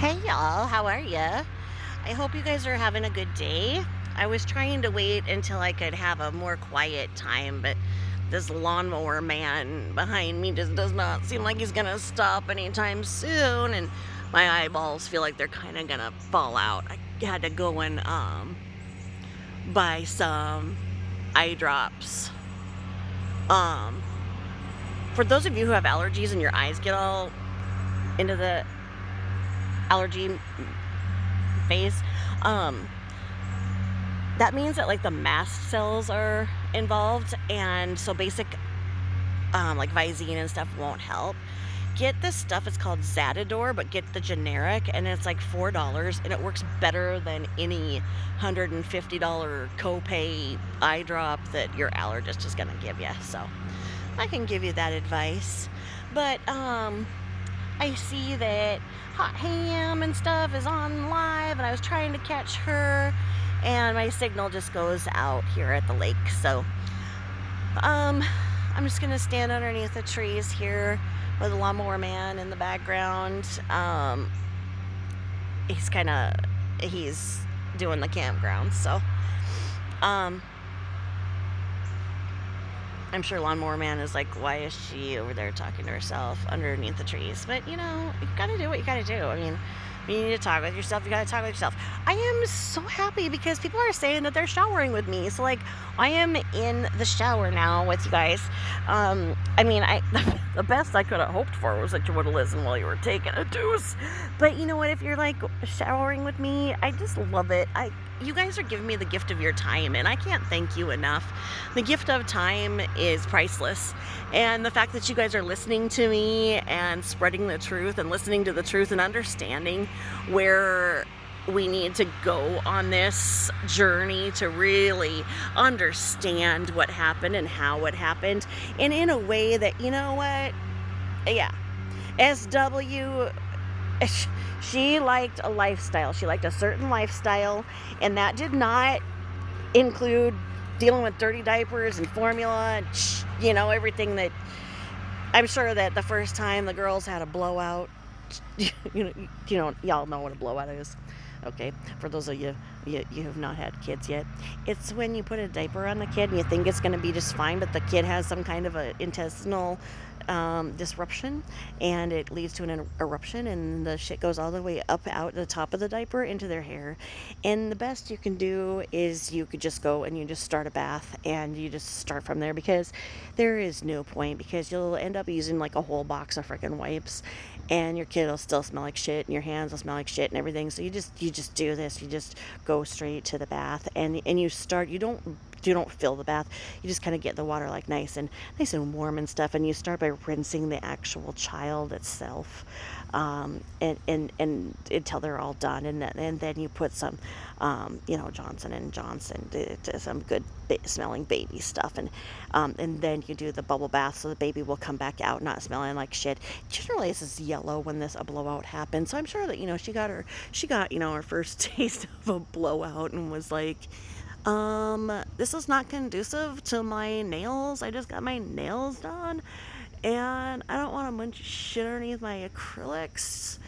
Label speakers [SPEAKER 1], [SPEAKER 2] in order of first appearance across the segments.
[SPEAKER 1] Hey y'all, how are ya? I hope you guys are having a good day. I was trying to wait until I could have a more quiet time, but this lawnmower man behind me just does not seem like he's gonna stop anytime soon, and my eyeballs feel like they're kind of gonna fall out. I had to go and buy some eye drops. Um, for those of you who have allergies and your eyes get all into the allergy phase, um, that means that like the mast cells are involved, and so basic like Visine and stuff won't help. Get this stuff, it's called Zatador, but get the generic, and it's like $4, and it works better than any $150 copay eye drop that your allergist is gonna give you. So I can give you that advice. But I see that Hot Ham and stuff is on live, and I was trying to catch her, and my signal just goes out here at the lake. So, um, I'm just gonna stand underneath the trees here with the lawnmower man in the background. He's kind of he's doing the campground, so um, I'm sure Lawnmower Man is like, why is she over there talking to herself underneath the trees? But you know, you gotta do what you gotta do. I mean, you need to talk with yourself, you gotta talk with yourself. I am so happy because people are saying that they're showering with me. So, like, I am in the shower now with you guys. I mean, the best I could have hoped for was that you would have listened while you were taking a deuce. But you know what? If you're like showering with me, I just love it. You guys are giving me the gift of your time, and I can't thank you enough. The gift of time is priceless, and the fact that you guys are listening to me and spreading the truth and listening to the truth and understanding where we need to go on this journey to really understand what happened and how it happened, and in a way that, you know what, yeah, SW, she liked a lifestyle. She liked a certain lifestyle, and that did not include dealing with dirty diapers and formula and, everything that I'm sure that the first time the girls had a blowout, y'all know what a blowout is. Okay, for those of you have not had kids yet, it's when you put a diaper on the kid and you think it's going to be just fine, but the kid has some kind of a intestinal disruption, and it leads to an eruption, and the shit goes all the way up out the top of the diaper into their hair. And the best you can do is you could just go and you just start a bath, and you just start from there, because there is no point, because you'll end up using like a whole box of freaking wipes, and your kid will still smell like shit, and your hands will smell like shit and everything. So you just do this. You just go straight to the bath, and you don't fill the bath. You just kind of get the water like nice and warm and stuff, and you start by rinsing the actual child itself, and until they're all done, and then you put some Johnson and Johnson, to some good smelling baby stuff, and then you do the bubble bath, so the baby will come back out not smelling like shit. Generally, this is yellow when a blowout happens, so I'm sure that she got her first taste of a blowout and was like, this is not conducive to my nails. I just got my nails done, and I don't want a bunch of shit underneath my acrylics.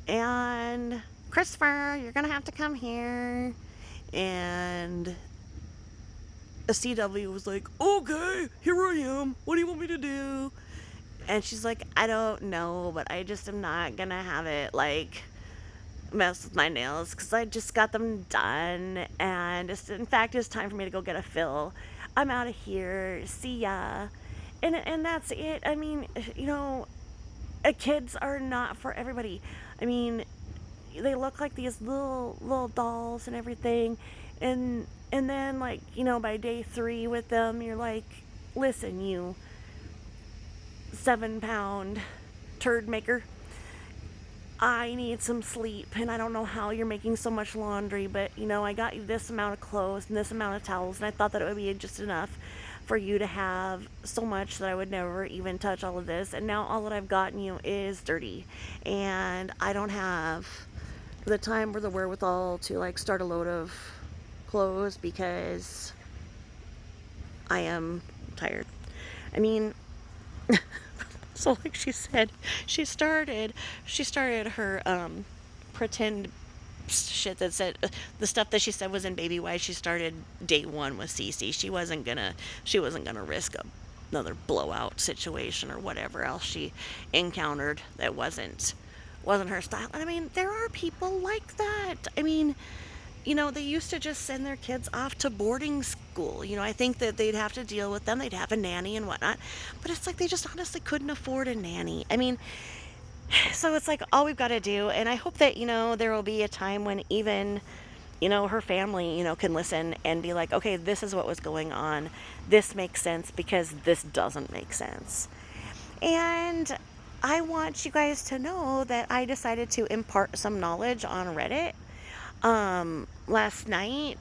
[SPEAKER 1] And Christopher, you're gonna have to come here. And the CW was like, okay, here I am. What do you want me to do? And she's like, I don't know, but I just am not gonna have it like mess with my nails because I just got them done, and in fact, it's time for me to go get a fill. I'm out of here. See ya. And that's it. I mean, kids are not for everybody. I mean, they look like these little dolls and everything, and then, like, by day 3 with them, you're like, listen, you 7-pound turd maker, I need some sleep, and I don't know how you're making so much laundry, but I got you this amount of clothes and this amount of towels, and I thought that it would be just enough for you to have so much that I would never even touch all of this, and now all that I've gotten you is dirty, and I don't have the time or the wherewithal to like start a load of clothes because I am tired. I mean, so like she said, she started her pretend shit that said the stuff that she said was in Baby Wise. She started day one with Cece. She wasn't gonna risk another blowout situation or whatever else she encountered that wasn't her style. And I mean, there are people like that. I mean, they used to just send their kids off to boarding school. I think that they'd have to deal with them. They'd have a nanny and whatnot. But it's like they just honestly couldn't afford a nanny. I mean, so it's like all we've got to do. And I hope that, there will be a time when even, her family, can listen and be like, okay, this is what was going on. This makes sense because this doesn't make sense. And I want you guys to know that I decided to impart some knowledge on Reddit. Last night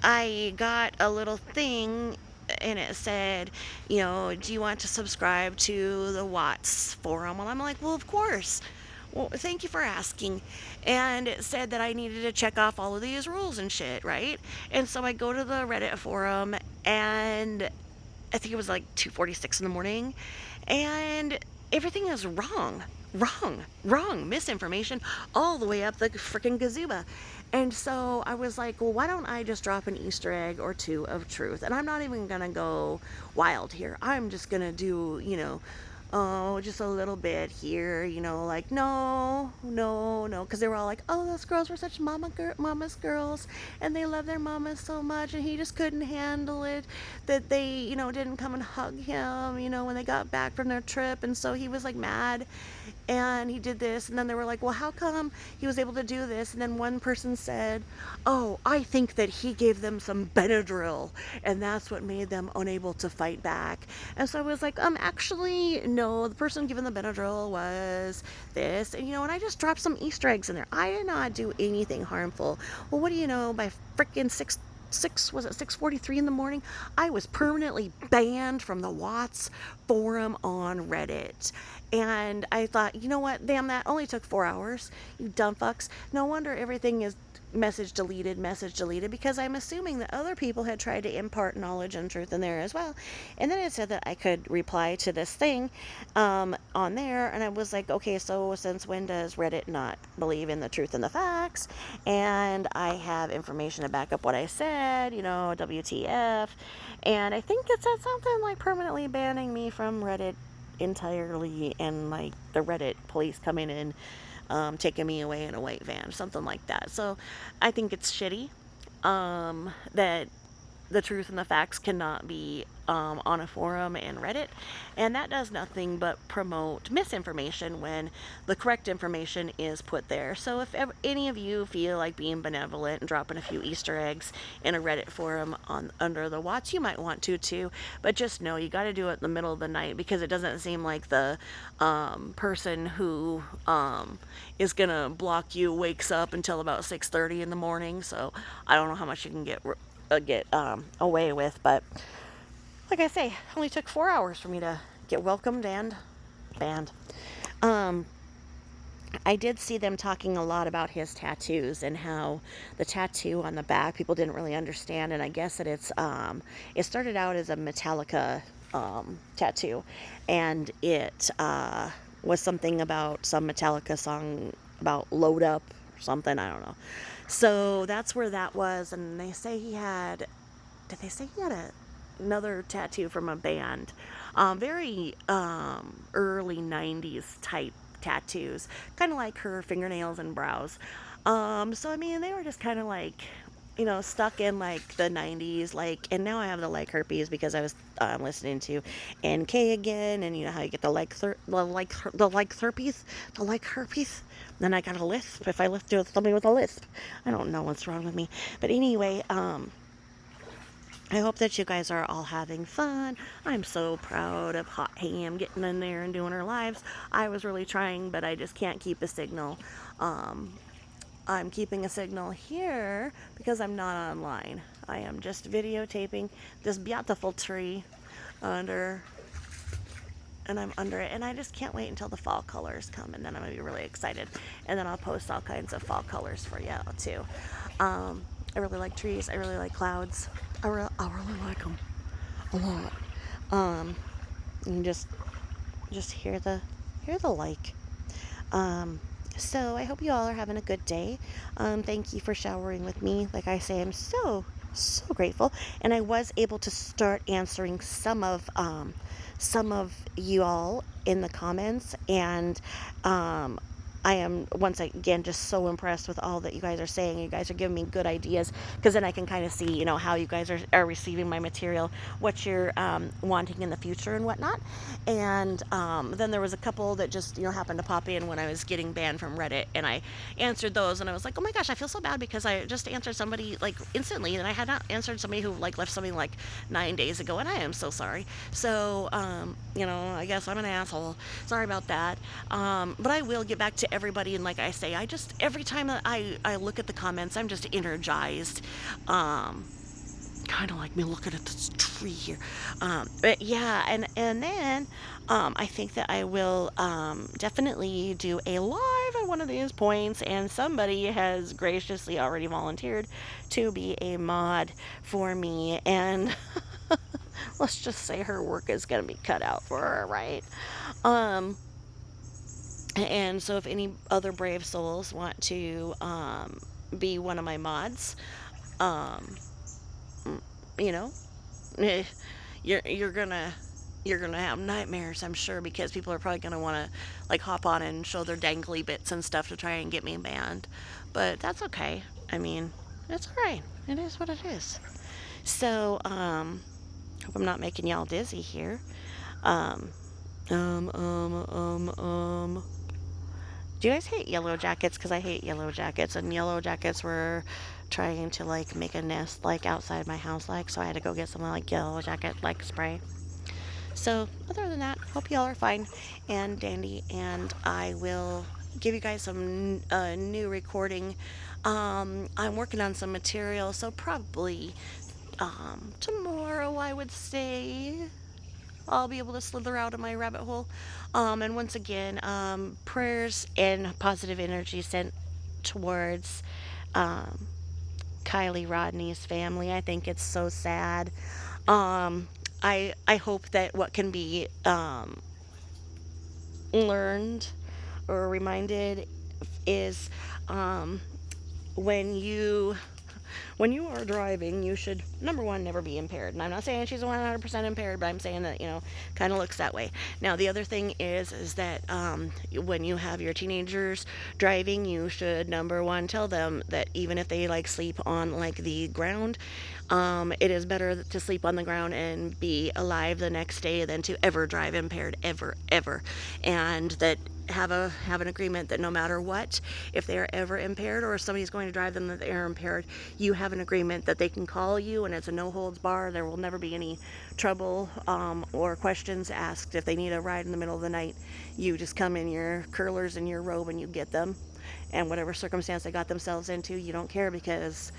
[SPEAKER 1] I got a little thing and it said, do you want to subscribe to the Watts forum? Well, I'm like, well, of course. Well, thank you for asking. And it said that I needed to check off all of these rules and shit, right? And so I go to the Reddit forum and I think it was like 2:46 in the morning, and everything is wrong, wrong, wrong, misinformation all the way up the freaking gazooba. And so I was like, well, why don't I just drop an Easter egg or two of truth? And I'm not even gonna go wild here. I'm just gonna do, oh, just a little bit here, like, no, no, no, because they were all like, oh, those girls were such mama's girls, and they love their mamas so much, and he just couldn't handle it, that they, didn't come and hug him, when they got back from their trip, and so he was, like, mad, and he did this, and then they were like, well, how come he was able to do this? And then one person said, oh, I think that he gave them some Benadryl, and that's what made them unable to fight back. And so I was like, actually, no, the person given the Benadryl was this, and and I just dropped some Easter eggs in there. I did not do anything harmful. Well, what do you know, by freaking 6:43 in the morning, I was permanently banned from the Watts forum on Reddit. And I thought, you know what, damn, that only took 4 hours, you dumb fucks. No wonder everything is message deleted, because I'm assuming that other people had tried to impart knowledge and truth in there as well. And then it said that I could reply to this thing on there, and I was like, okay, so since when does Reddit not believe in the truth and the facts? And I have information to back up what I said, WTF. And I think it said something like permanently banning me from Reddit entirely, and like the Reddit police coming in, taking me away in a white van, something like that. So I think it's shitty that the truth and the facts cannot be on a forum and Reddit, and that does nothing but promote misinformation when the correct information is put there. So if any of you feel like being benevolent and dropping a few Easter eggs in a Reddit forum under the Watts, you might want to too, but just know you got to do it in the middle of the night, because it doesn't seem like the person who is gonna block you wakes up until about 6:30 in the morning. So I don't know how much you can get away with, but like I say, only took 4 hours for me to get welcomed and banned. I did see them talking a lot about his tattoos and how the tattoo on the back people didn't really understand, and I guess that it started out as a Metallica tattoo, and it was something about some Metallica song about Load Up or something, I don't know. So that's where that was, and they say did they say he had another tattoo from a band? Very early 90s type tattoos, kind of like her fingernails and brows. So I mean, they were just kind of like, stuck in like the 90s, like, and now I have the like herpes because I was listening to NK again, and you know how you get the like herpes. Then I got a lisp if I lisp to somebody with a lisp. I don't know what's wrong with me, but anyway, I hope that you guys are all having fun. I'm so proud of Hot Ham getting in there and doing her lives. I was really trying, but I just can't keep a signal. I'm keeping a signal here because I'm not online. I am just videotaping this beautiful tree and I'm under it, and I just can't wait until the fall colors come, and then I'm going to be really excited, and then I'll post all kinds of fall colors for you too. I really like trees. I really like clouds. I really like them a lot. You can just hear the like. So I hope you all are having a good day. Thank you for showering with me. Like I say, I'm so grateful, and I was able to start answering some of you all in the comments, and um, I am once again just so impressed with all that you guys are saying. You guys are giving me good ideas because then I can kind of see, how you guys are receiving my material, what you're wanting in the future and whatnot. And then there was a couple that just, happened to pop in when I was getting banned from Reddit, and I answered those, and I was like, oh my gosh, I feel so bad because I just answered somebody like instantly, and I had not answered somebody who like left something like 9 days ago, and I am so sorry. So, I guess I'm an asshole. Sorry about that. But I will get back to everybody. And like I say, every time that I look at the comments, I'm just energized. Kind of like me looking at this tree here. But yeah, and then I think that I will definitely do a live at one of these points, and somebody has graciously already volunteered to be a mod for me, and let's just say her work is going to be cut out for her, right? Um, and so if any other brave souls want to be one of my mods, um, you know, eh, you're gonna have nightmares, I'm sure, because people are probably gonna want to like hop on and show their dangly bits and stuff to try and get me banned. But that's okay. I mean, it's all right. It is what it is. So, hope I'm not making y'all dizzy here. Um, um, um, um, um. Do you guys hate yellow jackets? Because I hate yellow jackets, and yellow jackets were trying to like make a nest like outside my house, like, so I had to go get some like yellow jacket like spray. So other than that, hope y'all are fine and dandy, and I will give you guys some new recording. I'm working on some material, so probably tomorrow I would say I'll be able to slither out of my rabbit hole. And once again, prayers and positive energy sent towards um, Kylie Rodney's family. I think it's so sad. Um, I hope that what can be learned or reminded is um, when you are driving, you should, number one, never be impaired. And I'm not saying she's 100% impaired, but I'm saying that, kind of looks that way. Now, the other thing is that when you have your teenagers driving, you should, number one, tell them that even if they like sleep on like the ground, it is better to sleep on the ground and be alive the next day than to ever drive impaired, ever, ever. And that have an agreement that no matter what, if they are ever impaired or if somebody's going to drive them that they are impaired, you have an agreement that they can call you, and it's a no holds bar. There will never be any trouble or questions asked. If they need a ride in the middle of the night, you just come in your curlers and your robe and you get them. And whatever circumstance they got themselves into, you don't care because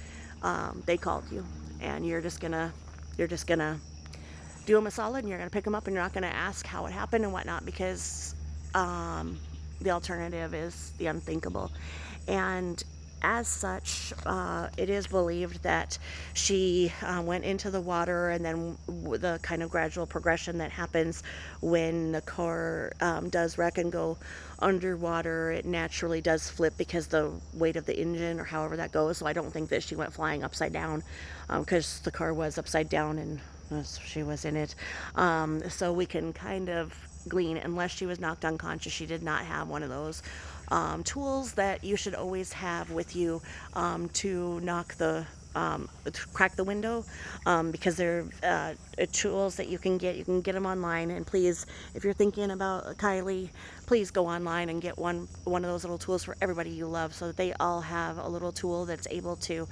[SPEAKER 1] they called you, and you're just gonna do them a solid, and you're gonna pick them up, and you're not gonna ask how it happened and whatnot, because the alternative is the unthinkable. And as such, it is believed that she went into the water, and then the kind of gradual progression that happens when the car does wreck and go underwater, it naturally does flip because the weight of the engine or however that goes. So I don't think that she went flying upside down, because the car was upside down and she was in it. So we can kind of glean, unless she was knocked unconscious, she did not have one of those tools that you should always have with you to crack the window, because they're tools that you can get. You can get them online, and please, if you're thinking about Kylie, please go online and get one of those little tools for everybody you love, so that they all have a little tool that's able to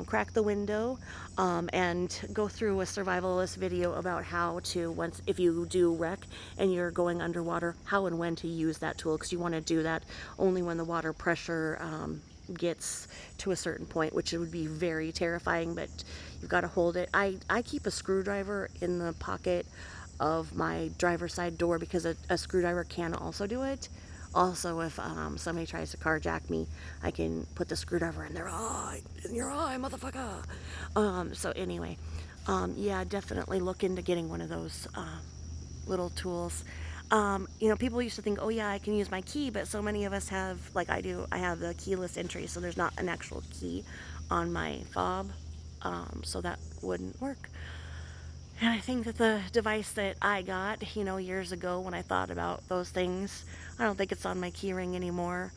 [SPEAKER 1] crack the window, and go through a survivalist video about how to, once if you do wreck and you're going underwater, how and when to use that tool, because you want to do that only when the water pressure gets to a certain point, which would be very terrifying, but you've got to hold it. I keep a screwdriver in the pocket of my driver's side door, because a screwdriver can also do it. Also, if somebody tries to carjack me, I can put the screwdriver in their eye, motherfucker. So anyway, yeah, definitely look into getting one of those little tools. People used to think, oh yeah, I can use my key, but so many of us have, like I do, I have the keyless entry, so there's not an actual key on my fob, so that wouldn't work. And I think that the device that I got, years ago when I thought about those things, I don't think it's on my keyring anymore.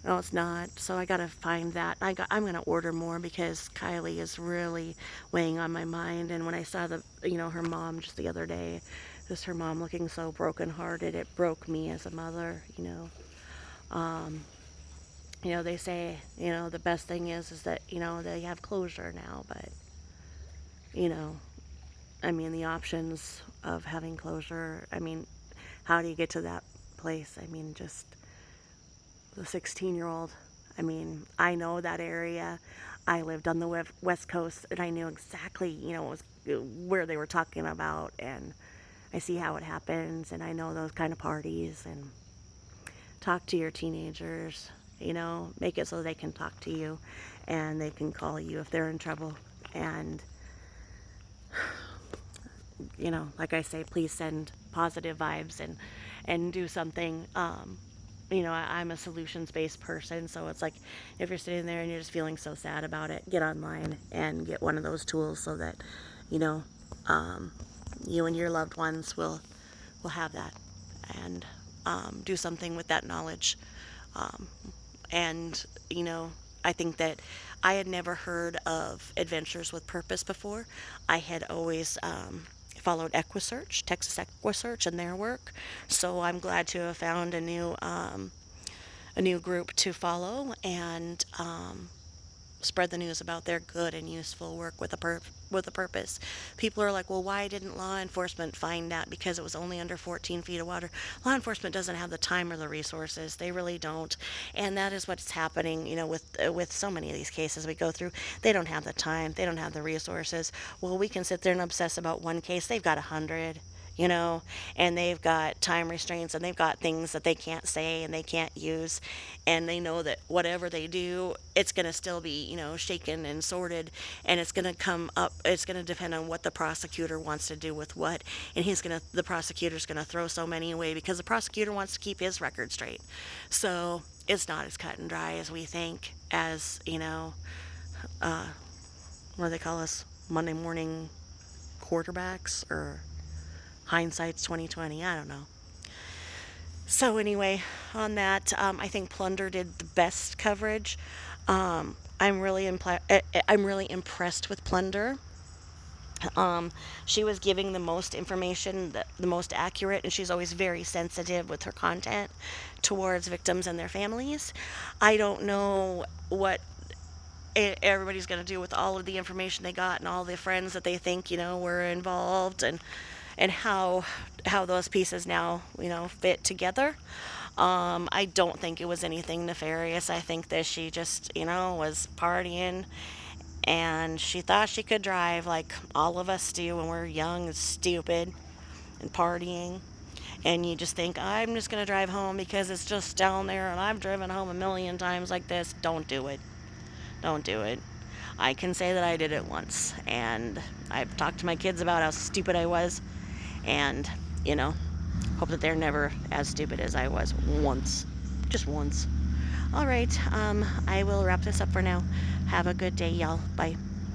[SPEAKER 1] No, it's not. So I gotta find that. I'm gonna order more because Kylie is really weighing on my mind. And when I saw her mom just the other day, just her mom looking so brokenhearted, it broke me as a mother. Um, they say, the best thing is that they have closure now. But you know, I mean, the options of having closure. I mean, how do you get to that place? I mean, just the 16-year-old. I mean, I know that area. I lived on the West Coast, and I knew exactly, where they were talking about, and I see how it happens, and I know those kind of parties. And talk to your teenagers, make it so they can talk to you, and they can call you if they're in trouble. And like I say, please send positive vibes and do something. I'm a solutions based person, so it's like if you're sitting there and you're just feeling so sad about it, get online and get one of those tools so that you know um, you and your loved ones will have that, and do something with that knowledge. Um, and I think that I had never heard of Adventures with Purpose before. I had always followed Equisearch, Texas Equisearch, and their work. So I'm glad to have found a new group to follow, and spread the news about their good and useful work with a purpose. People are like, well, why didn't law enforcement find that? Because it was only under 14 feet of water. Law enforcement doesn't have the time or the resources. They really don't, and that is what's happening. With so many of these cases we go through, they don't have the time. They don't have the resources. Well, we can sit there and obsess about one case. They've got 100. You know, and they've got time restraints, and they've got things that they can't say and they can't use, and they know that whatever they do, it's going to still be, shaken and sorted, and it's going to come up, it's going to depend on what the prosecutor wants to do with what, and the prosecutor's going to throw so many away because the prosecutor wants to keep his record straight. So it's not as cut and dry as we think, as, uh, what do they call us? Monday morning quarterbacks, or hindsight's 2020. I don't know. So anyway, on that, I think Plunder did the best coverage. I'm really impressed with Plunder. She was giving the most information, the most accurate, and she's always very sensitive with her content towards victims and their families. I don't know what everybody's going to do with all of the information they got and all the friends that they think were involved, and how those pieces now fit together. I don't think it was anything nefarious. I think that she just was partying, and she thought she could drive like all of us do when we're young and stupid and partying. And you just think, I'm just going to drive home because it's just down there and I've driven home a million times like this. Don't do it. Don't do it. I can say that I did it once, and I've talked to my kids about how stupid I was, and hope that they're never as stupid as I was once. Just once. All right, I will wrap this up for now. Have a good day, y'all. Bye.